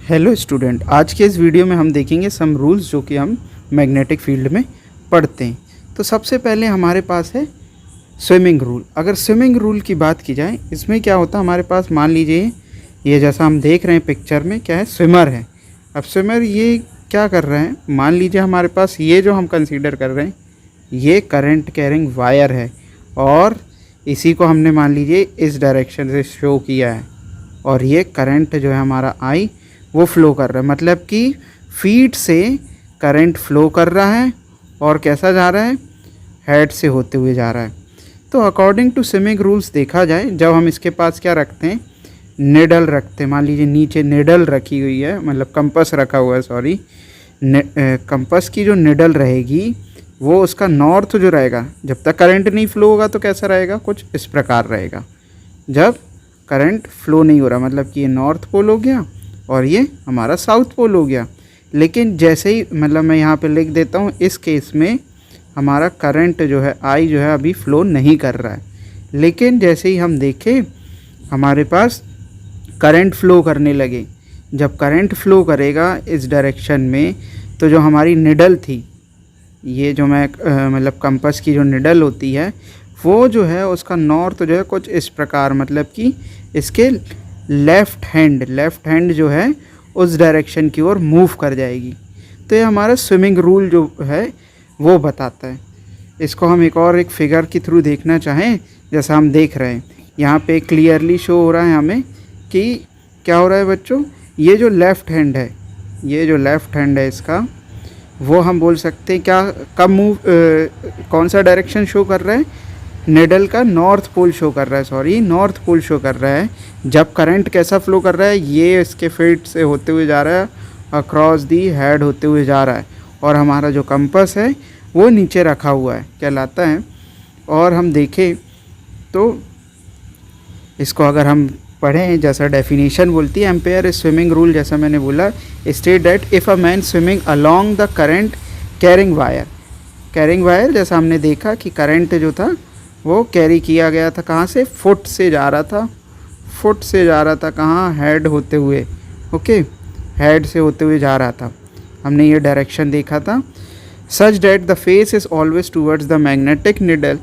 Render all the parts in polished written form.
Hello student, आज के इस वीडियो में हम देखेंगे सम रूल्स जो कि हम मैग्नेटिक फील्ड में पढ़ते हैं। तो सबसे पहले हमारे पास है स्विमिंग रूल। अगर स्विमिंग रूल की बात की जाए, इसमें क्या होता है, हमारे पास मान लीजिए ये जैसा हम देख रहे हैं पिक्चर में, क्या है, स्विमर है। अब स्विमर ये क्या कर रहे हैं, मान लीजिए हमारे पास ये जो हम कंसीडर कर रहे हैं ये करंट कैरिंग वायर है और इसी को हमने मान लीजिए इस डायरेक्शन से शो किया है और ये करंट जो है हमारा आई वो फ्लो कर रहा है, मतलब कि फीट से करंट फ्लो कर रहा है और कैसा जा रहा है, हेड से होते हुए जा रहा है। तो अकॉर्डिंग टू स्विमिंग रूल्स देखा जाए, जब हम इसके पास क्या रखते हैं, निडल रखते हैं, मान लीजिए नीचे निडल रखी हुई है, मतलब कंपस रखा हुआ है, सॉरी, कंपस की जो निडल रहेगी वो उसका नॉर्थ जो रहेगा, जब तक करंट नहीं फ्लो होगा तो कैसा रहेगा, कुछ इस प्रकार रहेगा। जब करंट फ्लो नहीं हो रहा, मतलब कि ये नॉर्थ पोल हो गया और ये हमारा साउथ पोल हो गया। लेकिन जैसे ही, मतलब मैं यहाँ पे लिख देता हूँ, इस केस में हमारा करंट जो है आई जो है अभी फ्लो नहीं कर रहा है। लेकिन जैसे ही हम देखें हमारे पास करंट फ्लो करने लगे, जब करंट फ्लो करेगा इस डायरेक्शन में, तो जो हमारी निडल थी, ये जो मैं मतलब कंपास की जो निडल होती है वो जो है उसका नॉर्थ जो है कुछ इस प्रकार, मतलब कि इसके लेफ़्ट हैंड जो है उस डायरेक्शन की ओर मूव कर जाएगी। तो ये हमारा स्विमिंग रूल जो है वो बताता है। इसको हम एक फिगर के थ्रू देखना चाहें, जैसा हम देख रहे हैं यहाँ पे क्लियरली शो हो रहा है हमें कि क्या हो रहा है बच्चों, ये जो लेफ़्ट हैंड है इसका, वो हम बोल सकते हैं क्या, कब मूव, कौन सा डायरेक्शन शो कर रहा है, निडल का नॉर्थ पोल शो कर रहा है, नॉर्थ पोल शो कर रहा है। जब करंट कैसा फ्लो कर रहा है, ये इसके फीट से होते हुए जा रहा है, अक्रॉस दी हेड होते हुए जा रहा है और हमारा जो कंपास है वो नीचे रखा हुआ है, कहलाता है। और हम देखें तो इसको अगर हम पढ़ें, जैसा डेफिनेशन बोलती है, एम्पेयर स्विमिंग रूल, जैसा मैंने बोला, state that if a man swimming along the current carrying wire, जैसा हमने देखा कि करंट जो था वो कैरी किया गया था, कहाँ से, फुट से जा रहा था, कहाँ, हेड होते हुए, ओके, हेड से होते हुए जा रहा था, हमने ये डायरेक्शन देखा था। Such that the face is always towards the magnetic needle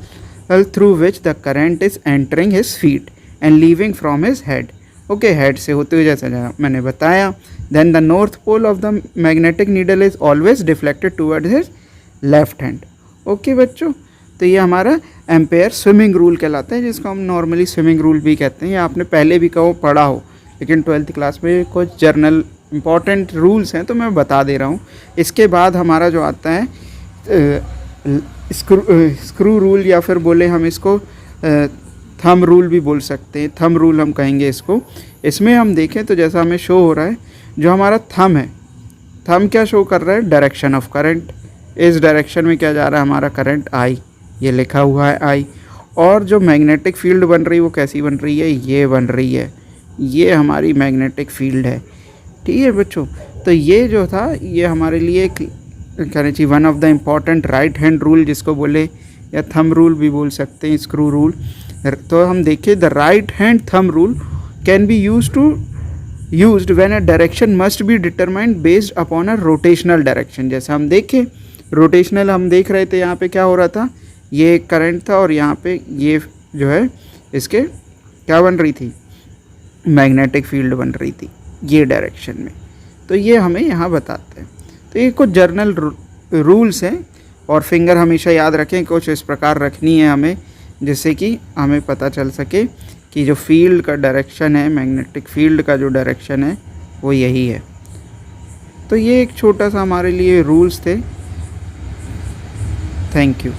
through which the current is entering his feet and leaving from his head, okay, head से होते हुए, जैसा मैंने बताया। Then the north pole of the magnetic needle is always deflected towards his left hand, okay बच्चों। तो ये हमारा एम्पेयर स्विमिंग रूल कहलाता है, जिसको हम नॉर्मली स्विमिंग रूल भी कहते हैं। ये आपने पहले भी पढ़ा हो, लेकिन 12th क्लास में कुछ जर्नल इम्पॉर्टेंट रूल्स हैं तो मैं बता दे रहा हूँ। इसके बाद हमारा जो आता है स्क्रू रूल, या फिर बोले हम इसको थंब रूल भी बोल सकते हैं, थंब रूल हम कहेंगे इसको। इसमें हम देखें तो जैसा हमें शो हो रहा है, जो हमारा थंब है, थंब क्या शो कर रहा है, डायरेक्शन ऑफ करंट, इस डायरेक्शन में क्या जा रहा है हमारा करंट आई, ये लिखा हुआ है आई। और जो मैग्नेटिक फील्ड बन रही है वो कैसी बन रही है, ये बन रही है, ये हमारी मैग्नेटिक फील्ड है, ठीक है बच्चों। तो ये जो था ये हमारे लिए कहना चाहिए one of the important right hand rule, जिसको बोले या थंब रूल भी बोल सकते हैं, स्क्रू रूल। तो हम देखें, the right hand thumb rule can be used when a direction must be determined based upon a rotational direction. जैसे हम देखें रोटेशनल, हम देख रहे थे यहाँ पे क्या हो रहा था, ये एक करंट था और यहाँ पे ये जो है इसके क्या बन रही थी, मैग्नेटिक फील्ड बन रही थी ये डायरेक्शन में। तो ये हमें यहाँ बताते हैं। तो ये कुछ जर्नल रूल्स हैं और फिंगर हमेशा याद रखें, कुछ इस प्रकार रखनी है हमें, जिससे कि हमें पता चल सके कि जो फील्ड का डायरेक्शन है, मैग्नेटिक फील्ड का जो डायरेक्शन है वो यही है। तो ये एक छोटा सा हमारे लिए रूल्स थे। Thank you.